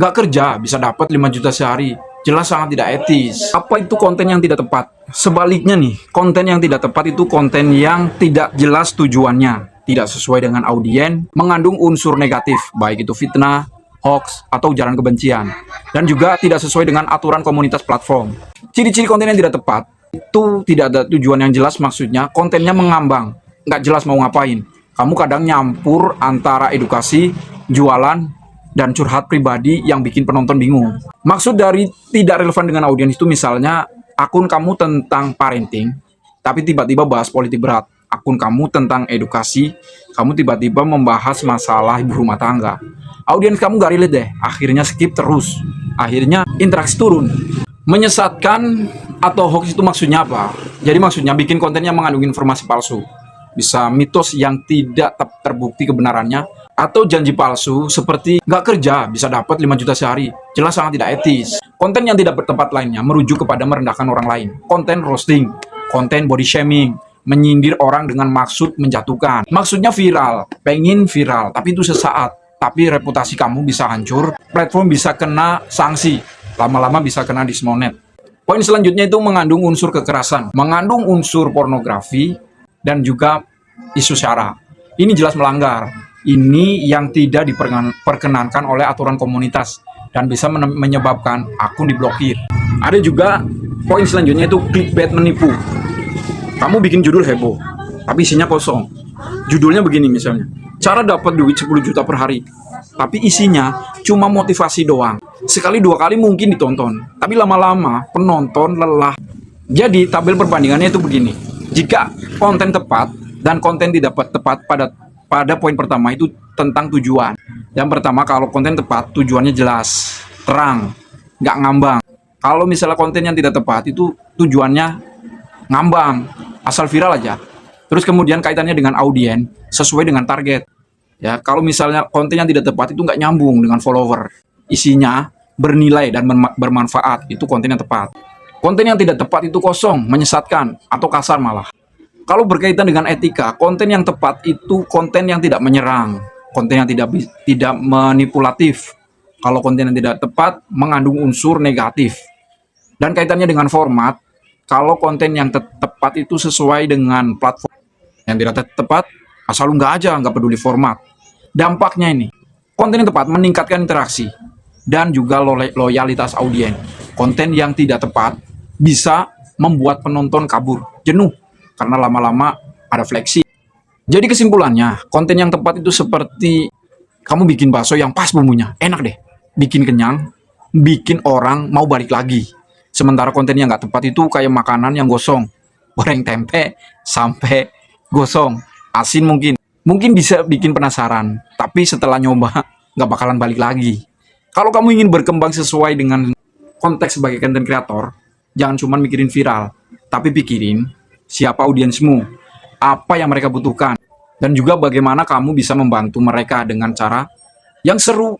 Nggak kerja, bisa dapat 5 juta sehari. Jelas sangat tidak etis. Apa itu konten yang tidak tepat? Sebaliknya nih, konten yang tidak tepat itu konten yang tidak jelas tujuannya, tidak sesuai dengan audiens, mengandung unsur negatif, baik itu fitnah, hoax, atau ujaran kebencian. Dan juga tidak sesuai dengan aturan komunitas platform. Ciri-ciri konten yang tidak tepat, itu tidak ada tujuan yang jelas, maksudnya kontennya mengambang, nggak jelas mau ngapain. Kamu kadang nyampur antara edukasi, jualan, dan curhat pribadi yang bikin penonton bingung. Maksud dari tidak relevan dengan audiens itu misalnya akun kamu tentang parenting, tapi tiba-tiba bahas politik berat. Akun kamu tentang edukasi, kamu tiba-tiba membahas masalah ibu rumah tangga. Audiens kamu gak relate deh, akhirnya skip terus. Akhirnya interaksi turun. Menyesatkan atau hoax itu maksudnya apa? Jadi maksudnya bikin konten yang mengandung informasi palsu. Bisa mitos yang tidak terbukti kebenarannya, atau janji palsu seperti nggak kerja bisa dapat 5 juta sehari. Jelas sangat tidak etis. Konten yang tidak bertempat lainnya merujuk kepada merendahkan orang lain. Konten roasting, konten body shaming, menyindir orang dengan maksud menjatuhkan. Maksudnya viral, pengen viral, tapi itu sesaat. Tapi reputasi kamu bisa hancur, platform bisa kena sanksi, lama-lama bisa kena dismonet. Poin selanjutnya itu mengandung unsur kekerasan, mengandung unsur pornografi, dan juga isu syara. Ini jelas melanggar. Ini yang tidak diperkenankan oleh aturan komunitas dan bisa menyebabkan akun diblokir. Ada juga poin selanjutnya itu clickbait menipu. Kamu bikin judul heboh, tapi isinya kosong. Judulnya begini misalnya, cara dapat duit 10 juta per hari. Tapi isinya cuma motivasi doang. Sekali 2 kali mungkin ditonton, tapi lama-lama penonton lelah. Jadi tabel perbandingannya itu begini. Jika konten tepat dan konten tidak tepat pada poin pertama itu tentang tujuan. Yang pertama, kalau konten tepat, tujuannya jelas, terang, nggak ngambang. Kalau misalnya konten yang tidak tepat, itu tujuannya ngambang, asal viral aja. Terus kemudian kaitannya dengan audiens, sesuai dengan target. Ya, kalau misalnya konten yang tidak tepat itu nggak nyambung dengan follower, isinya bernilai dan bermanfaat, itu konten yang tepat. Konten yang tidak tepat itu kosong, menyesatkan, atau kasar malah. Kalau berkaitan dengan etika, konten yang tepat itu konten yang tidak menyerang, konten yang tidak manipulatif. Kalau konten yang tidak tepat mengandung unsur negatif. Dan kaitannya dengan format, kalau konten yang tepat itu sesuai dengan platform. Yang tidak tepat, asal lu nggak aja, nggak peduli format. Dampaknya ini, konten yang tepat meningkatkan interaksi dan juga loyalitas audiens. Konten yang tidak tepat bisa membuat penonton kabur, jenuh, karena lama-lama ada fleksi. Jadi kesimpulannya, konten yang tepat itu seperti kamu bikin bakso yang pas bumbunya, enak deh, bikin kenyang, bikin orang mau balik lagi. Sementara konten yang nggak tepat itu kayak makanan yang gosong, goreng tempe sampai gosong, asin mungkin bisa bikin penasaran, tapi setelah nyoba nggak bakalan balik lagi. Kalau kamu ingin berkembang sesuai dengan konteks sebagai content creator, jangan cuma mikirin viral, tapi pikirin siapa audiensmu, apa yang mereka butuhkan, dan juga bagaimana kamu bisa membantu mereka dengan cara yang seru,